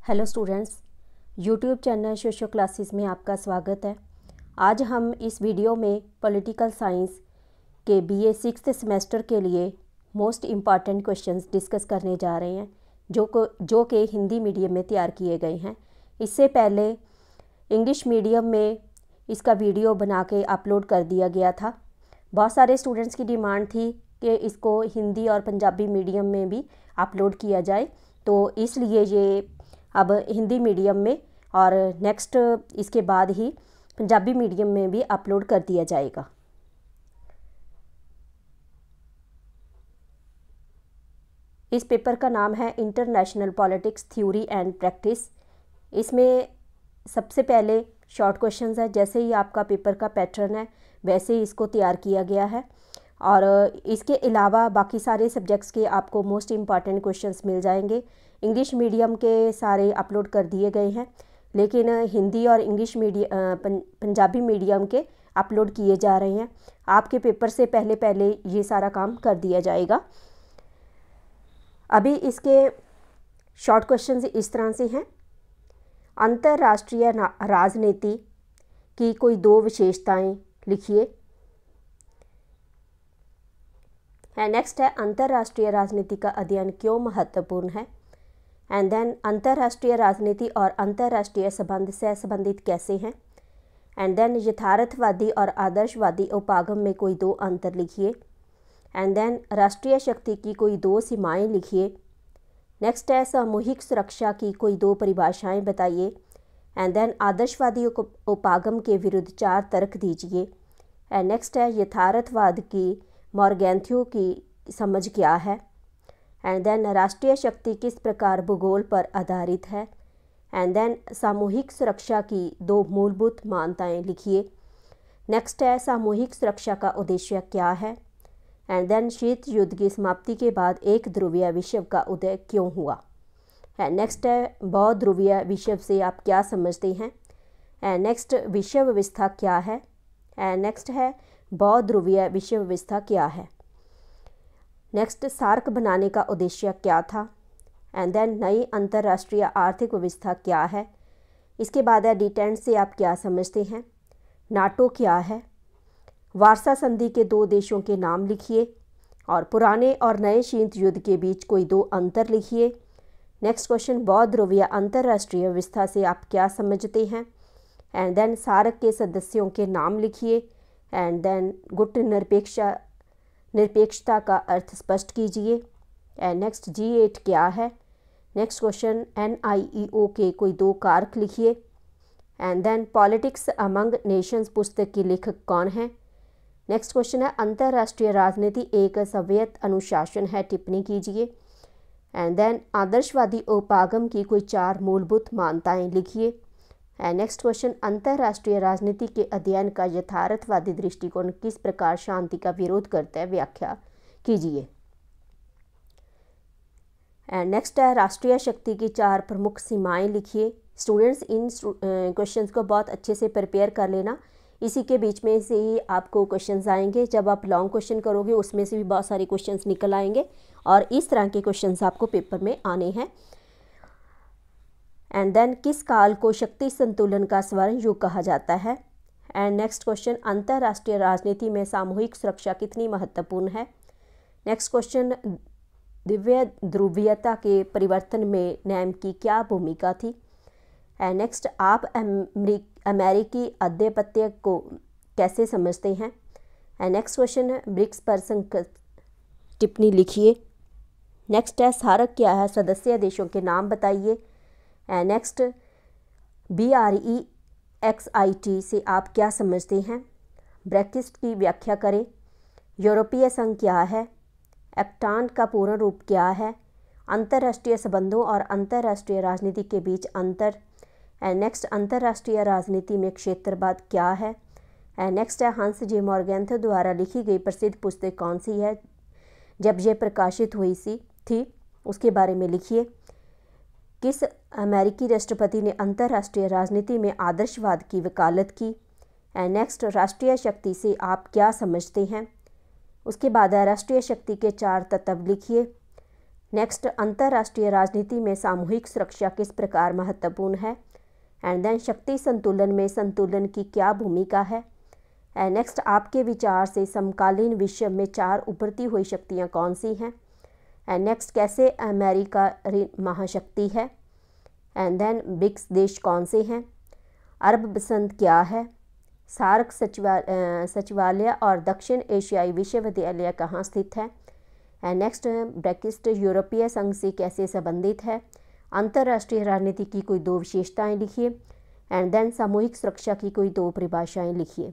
Hello students, YouTube channel socio classes में आपका स्वागत है। आज हम इस वीडियो में पॉलिटिकल साइंस के बीए 6th सेमेस्टर के लिए मोस्ट इम्पॉर्टेंट क्वेश्चंस डिस्कस करने जा रहे हैं जो कि हिंदी मीडियम में तैयार किए गए हैं। इससे पहले इंग्लिश मीडियम में इसका वीडियो बना के अपलोड कर दिया गया था। बहुत सारे स्टूडेंट्स की डिमांड थी कि इसको हिंदी और पंजाबी मीडियम में भी अपलोड किया जाए, तो इसलिए ये अब हिंदी मीडियम में और नेक्स्ट इसके बाद ही पंजाबी मीडियम में भी अपलोड कर दिया जाएगा। इस पेपर का नाम है international politics theory and practice. इसमें सबसे पहले शॉर्ट क्वेश्चंस है। जैसे ही आपका पेपर का पैटर्न है वैसे ही इसको तैयार किया गया है, और इसके अलावा बाकी सारे सब्जेक्ट्स के आपको मोस्ट इम्पॉर्टेंट क्वेश्चंस मिल जाएंगे। इंग्लिश मीडियम के सारे अपलोड कर दिए गए हैं, लेकिन हिंदी और इंग्लिश पंजाबी मीडियम के अपलोड किए जा रहे हैं। आपके पेपर से पहले ये सारा काम कर दिया जाएगा। अभी इसके शॉर्ट क्वेश्चंस इस तरह से हैं। अंतर्राष्ट्रीय राजनीति की कोई दो विशेषताएं लिखिए। नेक्स्ट है अंतर्राष्ट्रीय राजनीति का अध्ययन क्यों महत्वपूर्ण है। एंड देन अंतर्राष्ट्रीय राजनीति और अंतर्राष्ट्रीय संबंध से संबंधित कैसे हैं। एंड देन यथार्थवादी और आदर्शवादी उपागम में कोई दो अंतर लिखिए। एंड देन राष्ट्रीय शक्ति की कोई दो सीमाएं लिखिए। नेक्स्ट है सामूहिक सुरक्षा की कोई दो परिभाषाएं बताइए। एंड देन आदर्शवादी उपागम के विरुद्ध 4 तर्क दीजिए। एंड नेक्स्ट है यथार्थवाद की मॉर्गेंथ्यू की समझ क्या है। एंड देन राष्ट्रीय शक्ति किस प्रकार भूगोल पर आधारित है। एंड देन सामूहिक सुरक्षा की दो मूलभूत मान्यताएं लिखिए। नेक्स्ट है सामूहिक सुरक्षा का उद्देश्य क्या है। एंड देन शीत युद्ध की समाप्ति के बाद एक ध्रुवीय विश्व का उदय क्यों हुआ। एंड नेक्स्ट है बहु ध्रुवीय विश्व से आप क्या समझते हैं। एंड नेक्स्ट विश्व व्यवस्था क्या है। एंड नेक्स्ट है बहु ध्रुवीय विश्व व्यवस्था क्या है। नेक्स्ट सार्क बनाने का उद्देश्य क्या था। एंड देन नई अंतर्राष्ट्रीय आर्थिक व्यवस्था क्या है। इसके बाद है डिटेंट से आप क्या समझते हैं। नाटो क्या है। वार्सा संधि के दो देशों के नाम लिखिए, और पुराने और नए शीत युद्ध के बीच कोई दो अंतर लिखिए। नेक्स्ट क्वेश्चन बहु ध्रुवीय अंतर्राष्ट्रीय व्यवस्था से आप क्या समझते हैं। एंड देन सार्क के सदस्यों के नाम लिखिए। एंड देन गुट निरपेक्षता का अर्थ स्पष्ट कीजिए। एंड नेक्स्ट G8 क्या है। नेक्स्ट क्वेश्चन NIEO के कोई दो कारक लिखिए। And then Politics Among Nations पुस्तक के लेखक कौन है। नेक्स्ट क्वेश्चन है अंतर्राष्ट्रीय राजनीति एक सभ्यत अनुशासन है, टिप्पणी कीजिए। एंड देन आदर्शवादी उपागम की कोई 4 मूलभूत मान्यताएं लिखिए। एंड नेक्स्ट क्वेश्चन अंतर्राष्ट्रीय राजनीति के अध्ययन का यथार्थवादी दृष्टिकोण किस प्रकार शांति का विरोध करता है, व्याख्या कीजिए। एंड नेक्स्ट है राष्ट्रीय शक्ति की 4 प्रमुख सीमाएं लिखिए। स्टूडेंट्स इन क्वेश्चंस को बहुत अच्छे से प्रिपेयर कर लेना। इसी के बीच में से ही आपको क्वेश्चंस आएंगे। जब आप लॉन्ग क्वेश्चन करोगे उसमें से भी बहुत सारे क्वेश्चंस निकल आएंगे, और इस तरह के क्वेश्चंस आपको पेपर में आने हैं। एंड देन किस काल को शक्ति संतुलन का स्वर्ण युग कहा जाता है। एंड नेक्स्ट क्वेश्चन अंतर्राष्ट्रीय राजनीति में सामूहिक सुरक्षा कितनी महत्वपूर्ण है। नेक्स्ट क्वेश्चन दिव्य ध्रुवीयता के परिवर्तन में नैम की क्या भूमिका थी। एंड नेक्स्ट आप अमेरिकी आधिपत्य को कैसे समझते हैं। एंड नेक्स्ट क्वेश्चन ब्रिक्स पर टिप्पणी लिखिए। नेक्स्ट है सार्क क्या है, सदस्य देशों के नाम बताइए। एंड नेक्स्ट BREXIT से आप क्या समझते हैं, ब्रेक्सिट की व्याख्या करें। यूरोपीय संघ क्या है। एक्टान का पूर्ण रूप क्या है। अंतर्राष्ट्रीय संबंधों और अंतर्राष्ट्रीय राजनीति के बीच अंतर। एंड नेक्स्ट अंतर्राष्ट्रीय राजनीति में क्षेत्रवाद क्या है। एंड नेक्स्ट है हंस J मॉर्गेंथ्यू द्वारा लिखी गई प्रसिद्ध पुस्तक कौन सी है, जब यह प्रकाशित हुई थी उसके बारे में लिखिए। किस अमेरिकी राष्ट्रपति ने अंतर्राष्ट्रीय राजनीति में आदर्शवाद की वकालत की। एंड नेक्स्ट राष्ट्रीय शक्ति से आप क्या समझते हैं। उसके बाद राष्ट्रीय शक्ति के 4 तत्व लिखिए। नेक्स्ट, अंतर्राष्ट्रीय राजनीति में सामूहिक सुरक्षा किस प्रकार महत्वपूर्ण है। एंड देन शक्ति संतुलन में संतुलन की क्या भूमिका है। एंड नेक्स्ट, आपके विचार से समकालीन विश्व में 4 उभरती हुई शक्तियाँ कौन सी हैं। एंड नेक्स्ट, कैसे अमेरिका महाशक्ति है। एंड देन ब्रिक्स देश कौन से हैं। अरब बसंत क्या है। सार्क सचिवालय और दक्षिण एशियाई विश्वविद्यालय कहाँ स्थित है। एंड नेक्स्ट, ब्रेक्सिट यूरोपीय संघ से कैसे संबंधित है। अंतर्राष्ट्रीय राजनीति की कोई 2 विशेषताएं लिखिए। एंड देन सामूहिक सुरक्षा की कोई 2 परिभाषाएं लिखिए।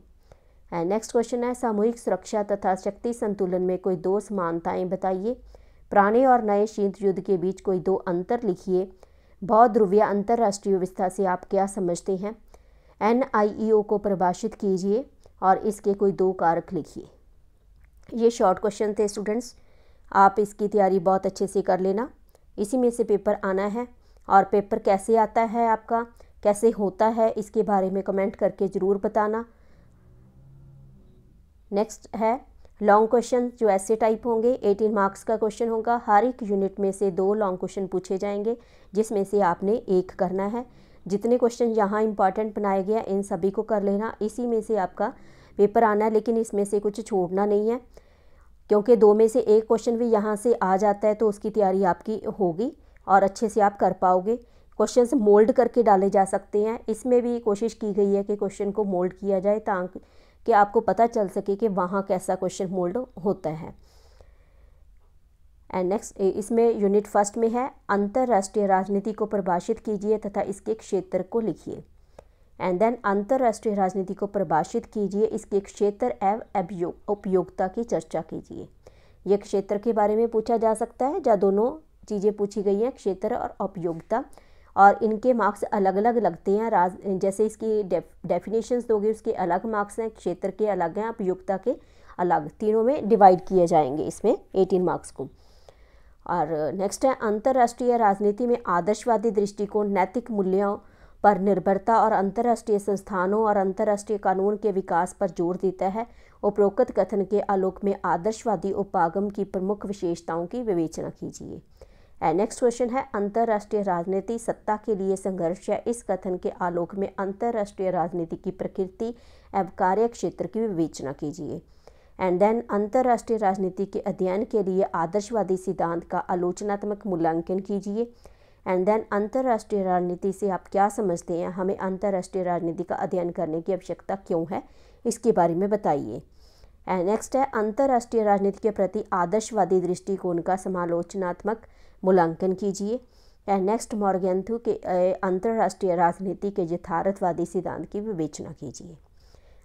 एंड नेक्स्ट क्वेश्चन है, सामूहिक सुरक्षा तथा शक्ति संतुलन में कोई 2 समानताएं बताइए। पुराने और नए शीत युद्ध के बीच कोई 2 अंतर लिखिए। बहुध्रुवीय अंतर्राष्ट्रीय व्यवस्था से आप क्या समझते हैं। NIEO को परिभाषित कीजिए और इसके कोई 2 कारक लिखिए। ये शॉर्ट क्वेश्चन थे स्टूडेंट्स, आप इसकी तैयारी बहुत अच्छे से कर लेना। इसी में से पेपर आना है और पेपर कैसे आता है आपका, कैसे होता है, इसके बारे में कमेंट करके ज़रूर बताना। नेक्स्ट है लॉन्ग क्वेश्चन जो ऐसे टाइप होंगे। 18 मार्क्स का क्वेश्चन होगा। हर एक यूनिट में से 2 लॉन्ग क्वेश्चन पूछे जाएंगे जिसमें से आपने 1 करना है। जितने क्वेश्चन यहाँ इंपॉर्टेंट बनाए गए इन सभी को कर लेना। इसी में से आपका पेपर आना है, लेकिन इसमें से कुछ छोड़ना नहीं है, क्योंकि 2 में से 1 क्वेश्चन भी यहाँ से आ जाता है तो उसकी तैयारी आपकी होगी और अच्छे से आप कर पाओगे। क्वेश्चंस मोल्ड करके डाले जा सकते हैं, इसमें भी कोशिश की गई है कि क्वेश्चन को मोल्ड किया जाए ताकि आपको पता चल सके कि वहाँ कैसा क्वेश्चन मोल्ड होता है। एंड नेक्स्ट, इसमें यूनिट फर्स्ट में है अंतर्राष्ट्रीय राजनीति को परिभाषित कीजिए तथा इसके क्षेत्र को लिखिए। एंड देन अंतर्राष्ट्रीय राजनीति को परिभाषित कीजिए, इसके क्षेत्र एवं उपयोगिता की चर्चा कीजिए। ये क्षेत्र के बारे में पूछा जा सकता है, जहाँ दोनों चीज़ें पूछी गई हैं, क्षेत्र और उपयोगिता, और इनके मार्क्स अलग अलग लगते हैं। जैसे इसकी डेफिनेशंस दोगे उसके अलग मार्क्स हैं, क्षेत्र के अलग हैं, उपयोगिता के अलग, तीनों में डिवाइड किए जाएंगे इसमें 18 मार्क्स को। और नेक्स्ट है अंतर्राष्ट्रीय राजनीति में आदर्शवादी दृष्टिकोण नैतिक मूल्यों पर निर्भरता और अंतर्राष्ट्रीय संस्थानों और अंतर्राष्ट्रीय कानून के विकास पर जोर देता है। उपरोक्त कथन के आलोक में आदर्शवादी उपागम की प्रमुख विशेषताओं की विवेचना कीजिए। नेक्स्ट क्वेश्चन है अंतर्राष्ट्रीय राजनीति सत्ता के लिए संघर्ष है। इस कथन के आलोक में अंतर्राष्ट्रीय राजनीति की प्रकृति एवं कार्य क्षेत्र की विवेचना कीजिए। एंड देन अंतर्राष्ट्रीय राजनीति के अध्ययन के लिए आदर्शवादी सिद्धांत का आलोचनात्मक मूल्यांकन कीजिए। एंड देन अंतर्राष्ट्रीय राजनीति से आप क्या समझते हैं, हमें अंतर्राष्ट्रीय राजनीति का अध्ययन करने की आवश्यकता क्यों है, इसके बारे में बताइए। एंड नेक्स्ट है अंतर्राष्ट्रीय राजनीति के प्रति आदर्शवादी दृष्टिकोण का समालोचनात्मक मूल्यांकन कीजिए। एंड नेक्स्ट मॉर्गेंथु के अंतर्राष्ट्रीय राजनीति के यथार्थवादी सिद्धांत की विवेचना कीजिए।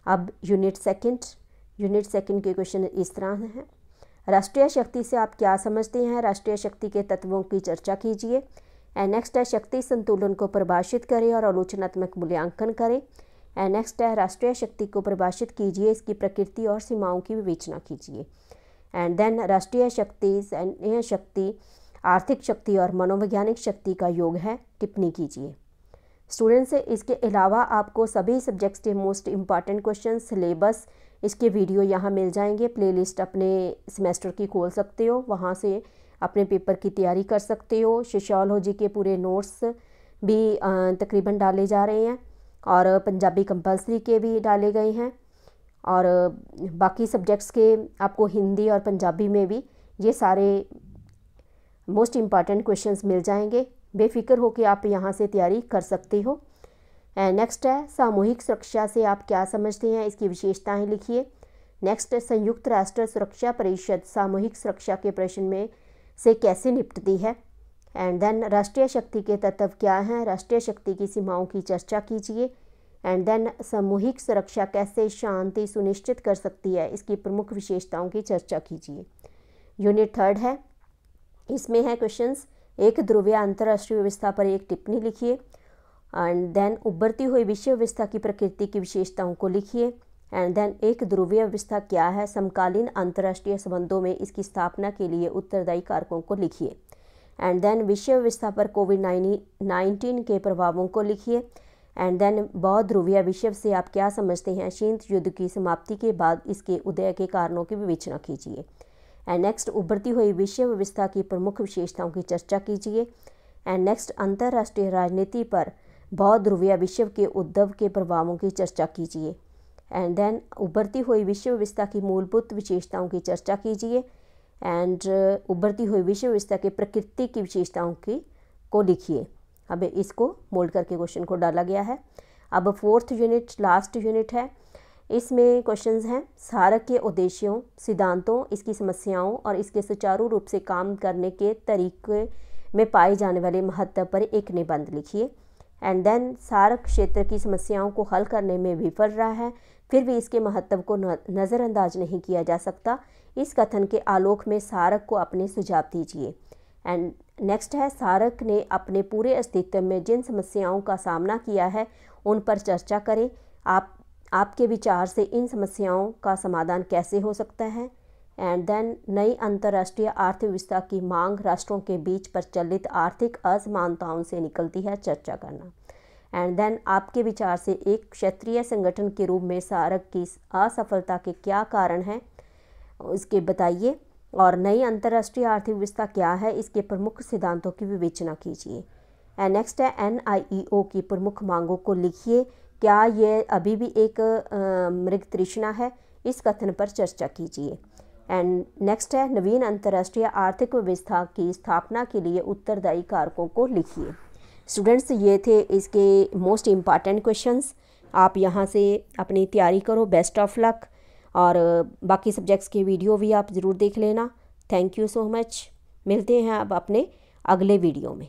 अब यूनिट सेकंड के क्वेश्चन इस तरह हैं। राष्ट्रीय शक्ति से आप क्या समझते हैं, राष्ट्रीय शक्ति के तत्वों की चर्चा कीजिए। एंड नेक्स्ट है शक्ति संतुलन को परिभाषित करें और आलोचनात्मक मूल्यांकन करें। एंड नेक्स्ट है राष्ट्रीय शक्ति को परिभाषित कीजिए, इसकी प्रकृति और सीमाओं की विवेचना कीजिए। एंड देन राष्ट्रीय शक्ति, सैन्य शक्ति, आर्थिक शक्ति और मनोवैज्ञानिक शक्ति का योग है, टिप्पणी कीजिए। स्टूडेंट्स, इसके अलावा आपको सभी सब्जेक्ट्स के मोस्ट इम्पॉर्टेंट क्वेश्चन, सिलेबस, इसके वीडियो यहाँ मिल जाएंगे। प्लेलिस्ट अपने सेमेस्टर की खोल सकते हो, वहाँ से अपने पेपर की तैयारी कर सकते हो। सोशियोलॉजी के पूरे नोट्स भी तकरीबन डाले जा रहे हैं और पंजाबी कंपलसरी के भी डाले गए हैं, और बाकी सब्जेक्ट्स के आपको हिंदी और पंजाबी में भी ये सारे मोस्ट इम्पॉर्टेंट क्वेश्चंस मिल जाएंगे। बेफिक्र हो कि आप यहाँ से तैयारी कर सकते हो। नेक्स्ट है सामूहिक सुरक्षा से आप क्या समझते हैं, इसकी विशेषताएं लिखिए। नेक्स्ट, संयुक्त राष्ट्र सुरक्षा परिषद सामूहिक सुरक्षा के प्रश्न में से कैसे निपटती है। एंड देन राष्ट्रीय शक्ति के तत्व क्या हैं, राष्ट्रीय शक्ति की सीमाओं की चर्चा कीजिए। एंड देन सामूहिक सुरक्षा कैसे शांति सुनिश्चित कर सकती है, इसकी प्रमुख विशेषताओं की चर्चा कीजिए। यूनिट 3 है, इसमें है क्वेश्चंस, एक ध्रुवीय अंतर्राष्ट्रीय व्यवस्था पर एक टिप्पणी लिखिए। एंड देन उभरती हुई विश्व व्यवस्था की प्रकृति की विशेषताओं को लिखिए। एंड देन एक ध्रुवीय व्यवस्था क्या है, समकालीन अंतर्राष्ट्रीय संबंधों में इसकी स्थापना के लिए उत्तरदायी कारकों को लिखिए। एंड देन विश्व व्यवस्था पर कोविड-19 के प्रभावों को लिखिए। एंड देन बहुध्रुवीय विश्व से आप क्या समझते हैं, शीत युद्ध की समाप्ति के बाद इसके उदय के कारणों की विवेचना कीजिए। एंड नेक्स्ट उभरती हुई विश्व व्यवस्था की प्रमुख विशेषताओं की चर्चा कीजिए। एंड नेक्स्ट अंतर्राष्ट्रीय राजनीति पर बहुध्रुवीय विश्व के उद्भव के प्रभावों की चर्चा कीजिए। एंड देन उभरती हुई विश्व व्यवस्था की मूलभूत विशेषताओं की चर्चा कीजिए। एंड उभरती हुई विश्व व्यवस्था के प्रकृति की विशेषताओं को लिखिए। अब इसको मोल्ड करके क्वेश्चन को डाला गया है। अब फोर्थ यूनिट लास्ट यूनिट है, इसमें क्वेश्चंस हैं सारक के उद्देश्यों, सिद्धांतों, इसकी समस्याओं और इसके सुचारू रूप से काम करने के तरीके में पाए जाने वाले महत्व पर एक निबंध लिखिए। एंड देन सारक क्षेत्र की समस्याओं को हल करने में विफल रहा है, फिर भी इसके महत्व को नज़रअंदाज नहीं किया जा सकता। इस कथन के आलोक में सारक को अपने सुझाव दीजिए। एंड नेक्स्ट है सारक ने अपने पूरे अस्तित्व में जिन समस्याओं का सामना किया है उन पर चर्चा करें। आपके विचार से इन समस्याओं का समाधान कैसे हो सकता है। एंड देन नई अंतर्राष्ट्रीय अर्थव्यवस्था की मांग राष्ट्रों के बीच प्रचलित आर्थिक असमानताओं से निकलती है, चर्चा करना। एंड देन आपके विचार से एक क्षेत्रीय संगठन के रूप में सारक की असफलता के क्या कारण हैं उसके बताइए। और नई अंतर्राष्ट्रीय आर्थिक व्यवस्था क्या है, इसके प्रमुख सिद्धांतों की विवेचना कीजिए। एंड नेक्स्ट है NIEO की प्रमुख मांगों को लिखिए। क्या ये अभी भी एक मृग तृष्णा है, इस कथन पर चर्चा कीजिए। एंड नेक्स्ट है नवीन अंतर्राष्ट्रीय आर्थिक व्यवस्था की स्थापना के लिए उत्तरदायी कारकों को लिखिए। स्टूडेंट्स, ये थे इसके मोस्ट इम्पॉर्टेंट क्वेश्चंस। आप यहाँ से अपनी तैयारी करो। Best of luck. और बाकी सब्जेक्ट्स के वीडियो भी आप ज़रूर देख लेना। Thank you so much. मिलते हैं अब अपने अगले वीडियो में।